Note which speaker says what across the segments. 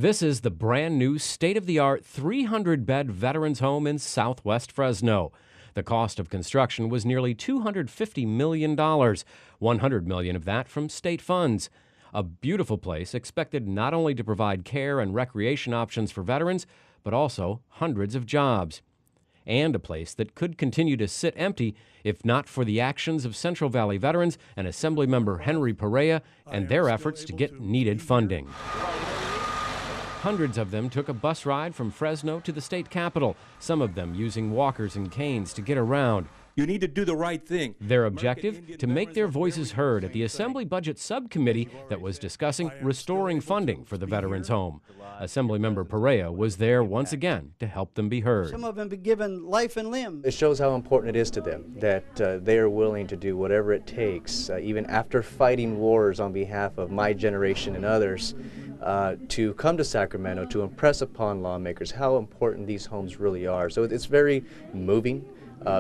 Speaker 1: This is the brand new state-of-the-art 300-bed veterans home in southwest Fresno. The cost of construction was nearly $250 million, $100 million of that from state funds. A beautiful place expected not only to provide care and recreation options for veterans, but also hundreds of jobs. And a place that could continue to sit empty if not for the actions of Central Valley veterans and Assemblymember Henry Perea and their efforts to get needed funding. Hundreds of them took a bus ride from Fresno to the state capitol, some of them using walkers and canes to get around.
Speaker 2: You need to do the right thing.
Speaker 1: Their objective? To make their voices heard at the Assembly Budget Subcommittee that was discussing restoring funding for the Veterans Home. Assemblymember Perea was there once again to help them be heard.
Speaker 3: Some of them be given life and limb.
Speaker 4: It shows how important it is to them that they are willing to do whatever it takes, even after fighting wars on behalf of my generation and others, to come to Sacramento to impress upon lawmakers how important these homes really are. So it's very moving,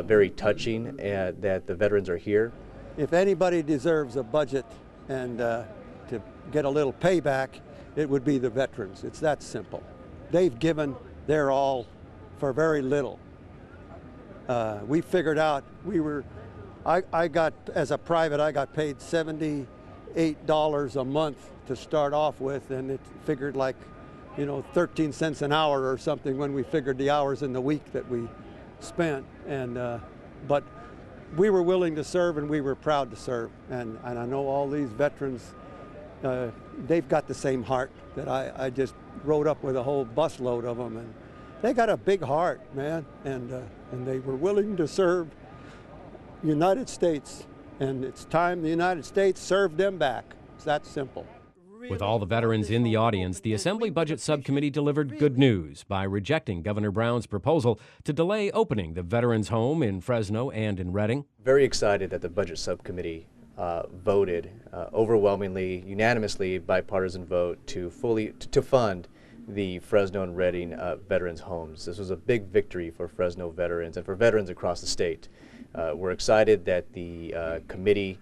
Speaker 4: very touching that the veterans are here.
Speaker 5: If anybody deserves a budget and to get a little payback, it would be the veterans. It's that simple. They've given their all for very little. We figured out I got, as a private, I got paid $78 a month to start off with, and it figured like, 13 cents an hour or something when we figured the hours in the week that we spent. But we were willing to serve, and we were proud to serve. And I know all these veterans, they've got the same heart that I just rode up with a whole busload of them, and they got a big heart, man, and they were willing to serve United States, and it's time the United States served them back. It's that simple.
Speaker 1: With all the veterans in the audience, the Assembly Budget Subcommittee delivered good news by rejecting Governor Brown's proposal to delay opening the Veterans Home in Fresno and in Redding.
Speaker 4: Very excited that the Budget Subcommittee voted overwhelmingly, unanimously, bipartisan vote to fund the Fresno and Redding veterans homes. This was a big victory for Fresno veterans and for veterans across the state. We're excited that the committee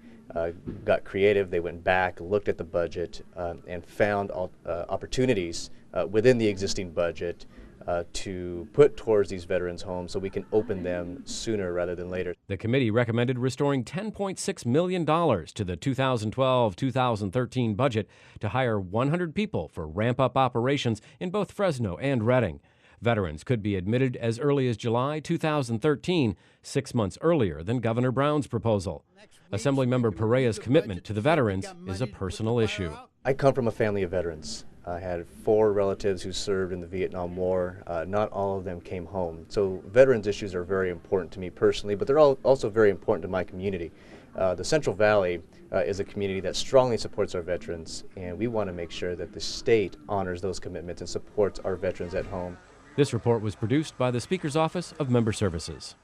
Speaker 4: got creative. They went back, looked at the budget, and found opportunities within the existing budget to put towards these veterans' homes so we can open them sooner rather than later.
Speaker 1: The committee recommended restoring $10.6 million to the 2012-2013 budget to hire 100 people for ramp-up operations in both Fresno and Redding. Veterans could be admitted as early as July 2013, 6 months earlier than Governor Brown's proposal. Assemblymember Perea's commitment to the veterans is a personal issue.
Speaker 4: I come from a family of veterans. I had 4 relatives who served in the Vietnam War. Not all of them came home. So veterans issues are very important to me personally, but they're also very important to my community. The Central Valley is a community that strongly supports our veterans, and we want to make sure that the state honors those commitments and supports our veterans at home.
Speaker 1: This report was produced by the Speaker's Office of Member Services.